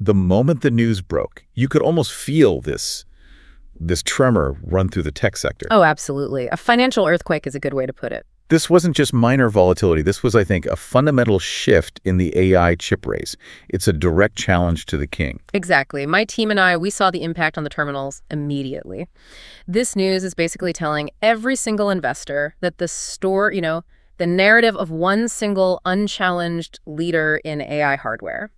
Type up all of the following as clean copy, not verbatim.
The moment the news broke, you could almost feel this tremor run through the tech sector. Oh, absolutely. A financial earthquake is a good way to put it. This wasn't just minor volatility. This was, I think, a fundamental shift in the AI chip race. It's a direct challenge to the king. Exactly. My team and I, we saw the impact on the terminals immediately. This news is basically telling every single investor that the narrative of one single unchallenged leader in AI hardware.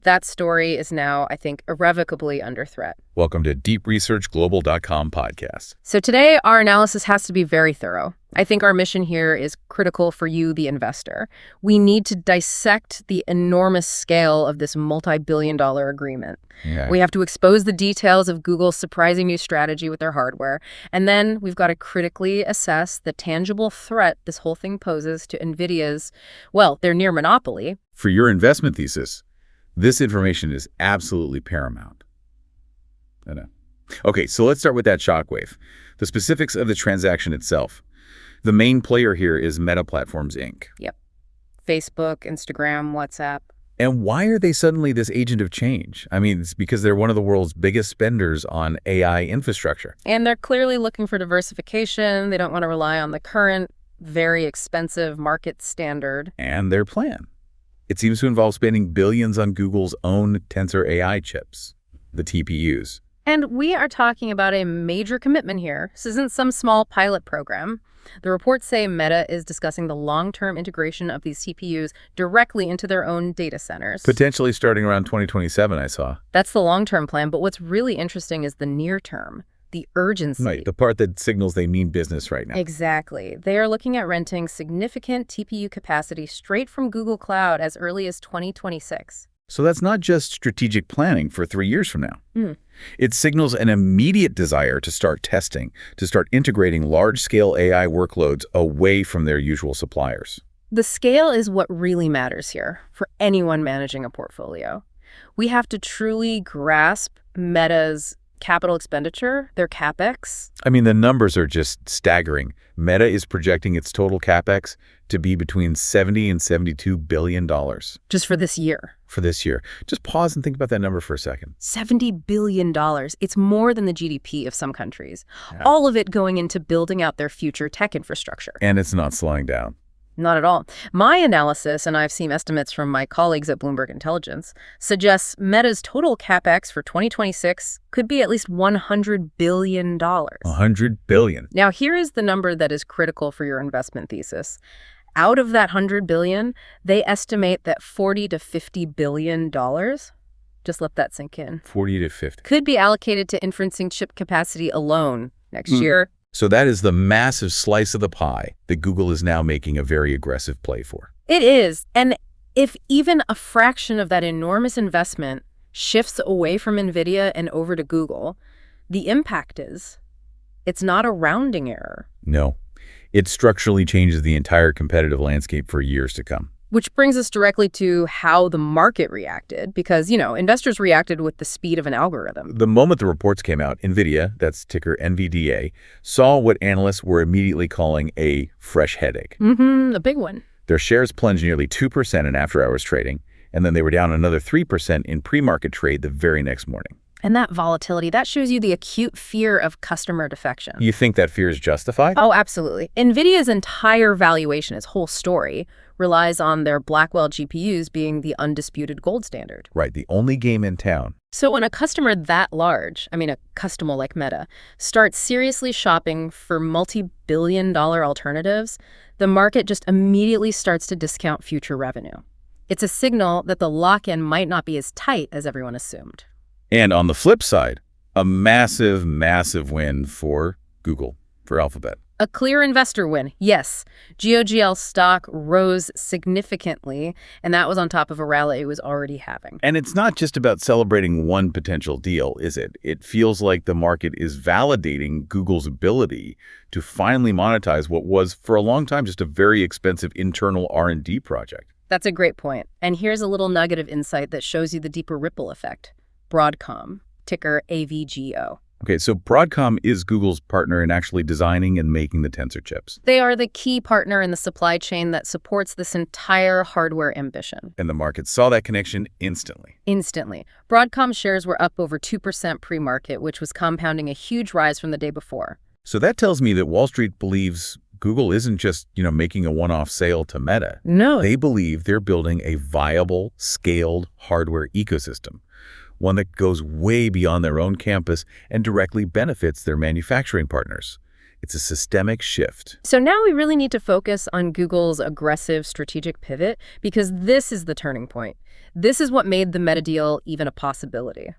That story is now, I think, irrevocably under threat. Welcome to DeepResearchGlobal.com podcast. So today, our analysis has to be very thorough. I think our mission here is critical for you, the investor. We need to dissect the enormous scale of this multi-billion-dollar agreement. Yeah. We have to expose the details of Google's surprising new strategy with their hardware. And then we've got to critically assess the tangible threat this whole thing poses to Nvidia's, their near monopoly. For your investment thesis, this information is absolutely paramount. I know. Okay, so let's start with that shockwave. The specifics of the transaction itself. The main player here is Meta Platforms, Inc. Yep. Facebook, Instagram, WhatsApp. And why are they suddenly this agent of change? I mean, it's because they're one of the world's biggest spenders on AI infrastructure. And they're clearly looking for diversification. They don't want to rely on the current, very expensive market standard. And their plan. It seems to involve spending billions on Google's own Tensor AI chips, the TPUs. And we are talking about a major commitment here. This isn't some small pilot program. The reports say Meta is discussing the long-term integration of these TPUs directly into their own data centers. Potentially starting around 2027, I saw. That's the long-term plan, but what's really interesting is the near-term, the urgency. Right, the part that signals they mean business right now. Exactly. They are looking at renting significant TPU capacity straight from Google Cloud as early as 2026. So that's not just strategic planning for 3 years from now. It signals an immediate desire to start testing, to start integrating large-scale AI workloads away from their usual suppliers. The scale is what really matters here for anyone managing a portfolio. We have to truly grasp Meta's capital expenditure, their CapEx. I mean, the numbers are just staggering. Meta is projecting its total CapEx to be between $70 and $72 billion. Just for this year. For this year. Just pause and think about that number for a second. $70 billion. It's more than the GDP of some countries. Yeah. All of it going into building out their future tech infrastructure. And it's not slowing down. Not at all. My analysis, and I've seen estimates from my colleagues at Bloomberg Intelligence, suggests Meta's total CapEx for 2026 could be at least $100 billion. $100 billion. Now, here is the number that is critical for your investment thesis. Out of that $100 billion, they estimate that $40 to $50 billion, just let that sink in, 40 to 50. could be allocated to inferencing chip capacity alone next year. So that is the massive slice of the pie that Google is now making a very aggressive play for. It is. And if even a fraction of that enormous investment shifts away from Nvidia and over to Google, the impact is it's not a rounding error. No, it structurally changes the entire competitive landscape for years to come. Which brings us directly to how the market reacted, because, investors reacted with the speed of an algorithm. The moment the reports came out, Nvidia, that's ticker NVDA, saw what analysts were immediately calling a fresh headache. A big one. Their shares plunged nearly 2% in after-hours trading, and then they were down another 3% in pre-market trade the very next morning. And that volatility, that shows you the acute fear of customer defection. You think that fear is justified? Oh, absolutely. Nvidia's entire valuation, its whole story, relies on their Blackwell GPUs being the undisputed gold standard. Right, the only game in town. So when a customer that large, a customer like Meta, starts seriously shopping for multi-billion-dollar alternatives, the market just immediately starts to discount future revenue. It's a signal that the lock-in might not be as tight as everyone assumed. And on the flip side, a massive, massive win for Google, for Alphabet. A clear investor win, yes. GOGL stock rose significantly, and that was on top of a rally it was already having. And it's not just about celebrating one potential deal, is it? It feels like the market is validating Google's ability to finally monetize what was, for a long time, just a very expensive internal R&D project. That's a great point. And here's a little nugget of insight that shows you the deeper ripple effect. Broadcom, ticker AVGO. Okay, so Broadcom is Google's partner in actually designing and making the Tensor chips. They are the key partner in the supply chain that supports this entire hardware ambition. And the market saw that connection instantly. Instantly. Broadcom shares were up over 2% pre-market, which was compounding a huge rise from the day before. So that tells me that Wall Street believes Google isn't just, making a one-off sale to Meta. No. They believe they're building a viable, scaled hardware ecosystem, one that goes way beyond their own campus and directly benefits their manufacturing partners. It's a systemic shift. So now we really need to focus on Google's aggressive strategic pivot because this is the turning point. This is what made the Meta deal even a possibility.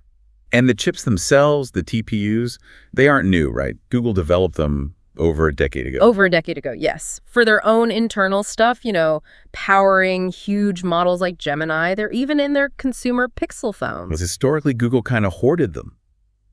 And the chips themselves, the TPUs, they aren't new, right? Google developed them over a decade ago. Over a decade ago, yes. For their own internal stuff, powering huge models like Gemini. They're even in their consumer Pixel phones. Because historically, Google kind of hoarded them.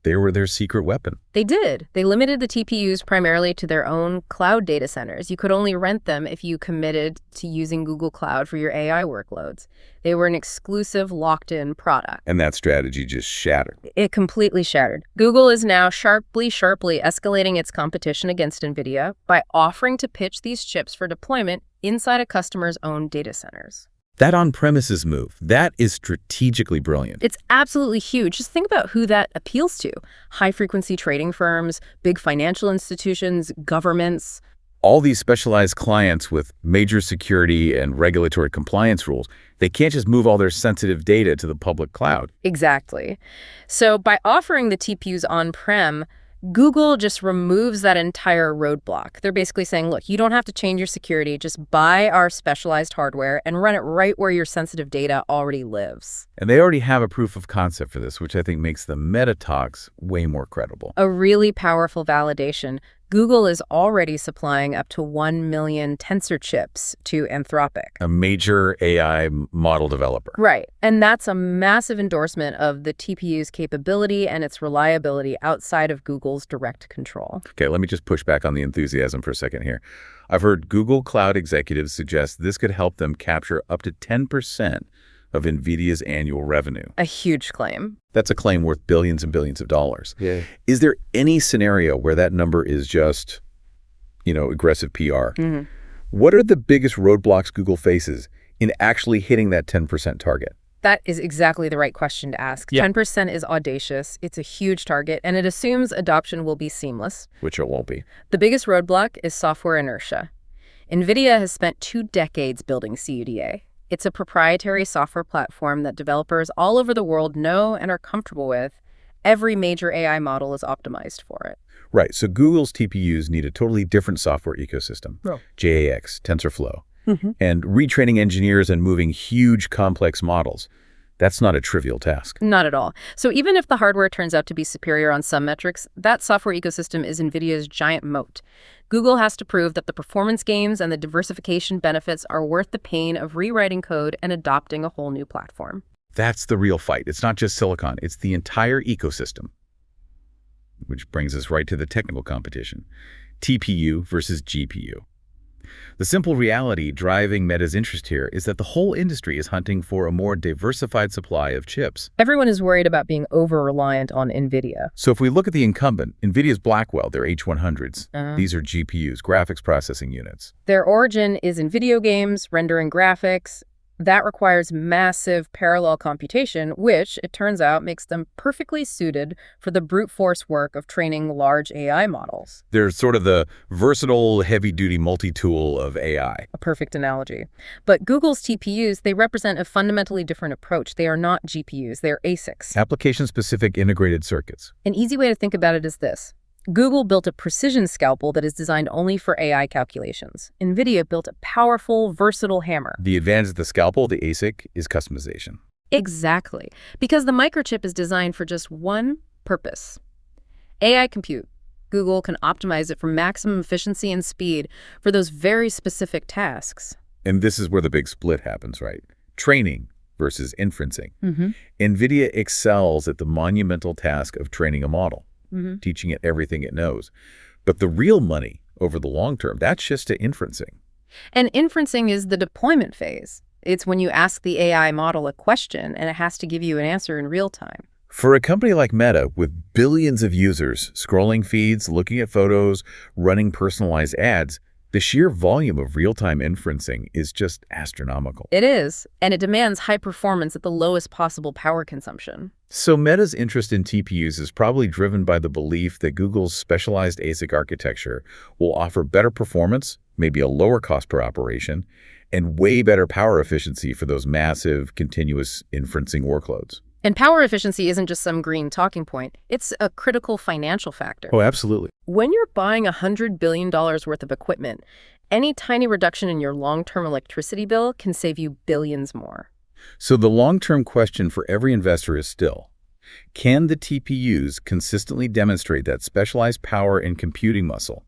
They were their secret weapon. They did. They limited the TPUs primarily to their own cloud data centers. You could only rent them if you committed to using Google Cloud for your AI workloads. They were an exclusive, locked-in product. And that strategy just shattered. It completely shattered. Google is now sharply escalating its competition against Nvidia by offering to pitch these chips for deployment inside a customer's own data centers. That on-premises move, that is strategically brilliant. It's absolutely huge. Just think about who that appeals to. High-frequency trading firms, big financial institutions, governments. All these specialized clients with major security and regulatory compliance rules, they can't just move all their sensitive data to the public cloud. Exactly. So by offering the TPUs on-prem, Google just removes that entire roadblock. They're basically saying, look, you don't have to change your security. Just buy our specialized hardware and run it right where your sensitive data already lives. And they already have a proof of concept for this, which I think makes the Meta talks way more credible. A really powerful validation. Google is already supplying up to 1 million Tensor chips to Anthropic, a major AI model developer. Right. And that's a massive endorsement of the TPU's capability and its reliability outside of Google's direct control. Okay, let me just push back on the enthusiasm for a second here. I've heard Google Cloud executives suggest this could help them capture up to 10% of Nvidia's annual revenue. A huge claim. That's a claim worth billions and billions of dollars. Yeah. Is there any scenario where that number is just, aggressive PR? Mm-hmm. What are the biggest roadblocks Google faces in actually hitting that 10% target? That is exactly the right question to ask. Yeah. 10% is audacious. It's a huge target, and it assumes adoption will be seamless. Which it won't be. The biggest roadblock is software inertia. Nvidia has spent 2 decades building CUDA. It's a proprietary software platform that developers all over the world know and are comfortable with. Every major AI model is optimized for it. Right, so Google's TPUs need a totally different software ecosystem. Oh. JAX, TensorFlow, and retraining engineers and moving huge complex models. That's not a trivial task. Not at all. So even if the hardware turns out to be superior on some metrics, that software ecosystem is NVIDIA's giant moat. Google has to prove that the performance gains and the diversification benefits are worth the pain of rewriting code and adopting a whole new platform. That's the real fight. It's not just silicon. It's the entire ecosystem. Which brings us right to the technical competition. TPU versus GPU. The simple reality driving Meta's interest here is that the whole industry is hunting for a more diversified supply of chips. Everyone is worried about being over-reliant on NVIDIA. So if we look at the incumbent, Nvidia's Blackwell, their H100s, these are GPUs, graphics processing units. Their origin is in video games, rendering graphics. That requires massive parallel computation, which, it turns out, makes them perfectly suited for the brute force work of training large AI models. They're sort of the versatile, heavy-duty multi-tool of AI. A perfect analogy. But Google's TPUs, they represent a fundamentally different approach. They are not GPUs, they're ASICs. Application-specific integrated circuits. An easy way to think about it is this. Google built a precision scalpel that is designed only for AI calculations. NVIDIA built a powerful, versatile hammer. The advantage of the scalpel, the ASIC, is customization. Exactly. Because the microchip is designed for just one purpose. AI compute. Google can optimize it for maximum efficiency and speed for those very specific tasks. And this is where the big split happens, right? Training versus inferencing. NVIDIA excels at the monumental task of training a model. Teaching it everything it knows. But the real money over the long term, that's just to inferencing. And inferencing is the deployment phase. It's when you ask the AI model a question and it has to give you an answer in real time. For a company like Meta, with billions of users scrolling feeds, looking at photos, running personalized ads, the sheer volume of real-time inferencing is just astronomical. It is, and it demands high performance at the lowest possible power consumption. So Meta's interest in TPUs is probably driven by the belief that Google's specialized ASIC architecture will offer better performance, maybe a lower cost per operation, and way better power efficiency for those massive, continuous inferencing workloads. And power efficiency isn't just some green talking point. It's a critical financial factor. Oh, absolutely. When you're buying $100 billion worth of equipment, any tiny reduction in your long-term electricity bill can save you billions more. So the long-term question for every investor is still, can the TPUs consistently demonstrate that specialized power and computing muscle?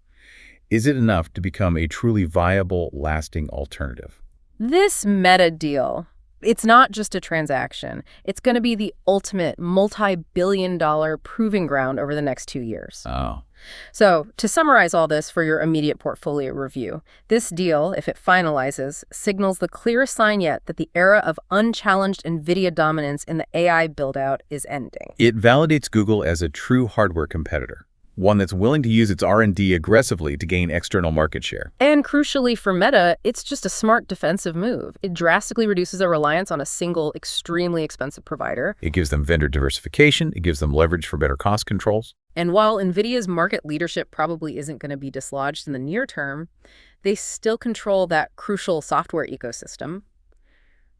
Is it enough to become a truly viable, lasting alternative? This Meta deal, it's not just a transaction. It's going to be the ultimate multi-billion-dollar proving ground over the next 2 years. Oh. So, to summarize all this for your immediate portfolio review, this deal, if it finalizes, signals the clearest sign yet that the era of unchallenged Nvidia dominance in the AI build-out is ending. It validates Google as a true hardware competitor, one that's willing to use its R&D aggressively to gain external market share. And crucially for Meta, it's just a smart defensive move. It drastically reduces their reliance on a single, extremely expensive provider. It gives them vendor diversification. It gives them leverage for better cost controls. And while Nvidia's market leadership probably isn't going to be dislodged in the near term, they still control that crucial software ecosystem.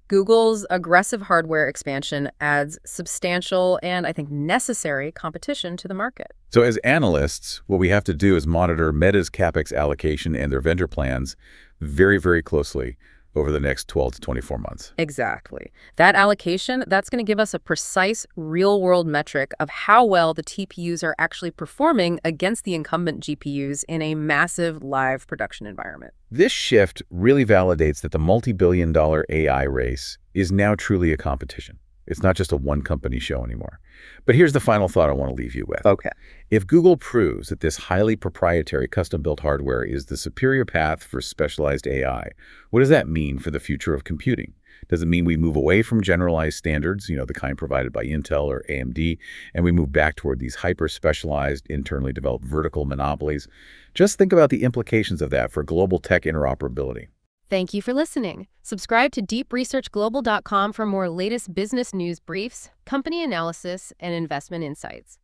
Google's aggressive hardware expansion adds substantial and, I think, necessary competition to the market. So as analysts, what we have to do is monitor Meta's CapEx allocation and their vendor plans very, very closely over the next 12 to 24 months. Exactly. That allocation, that's going to give us a precise real-world metric of how well the TPUs are actually performing against the incumbent GPUs in a massive live production environment. This shift really validates that the multi-billion-dollar AI race is now truly a competition. It's not just a one-company show anymore. But here's the final thought I want to leave you with. Okay. If Google proves that this highly proprietary custom-built hardware is the superior path for specialized AI, what does that mean for the future of computing? Does it mean we move away from generalized standards, the kind provided by Intel or AMD, and we move back toward these hyper-specialized, internally developed vertical monopolies? Just think about the implications of that for global tech interoperability. Thank you for listening. Subscribe to deepresearchglobal.com for more latest business news briefs, company analysis, and investment insights.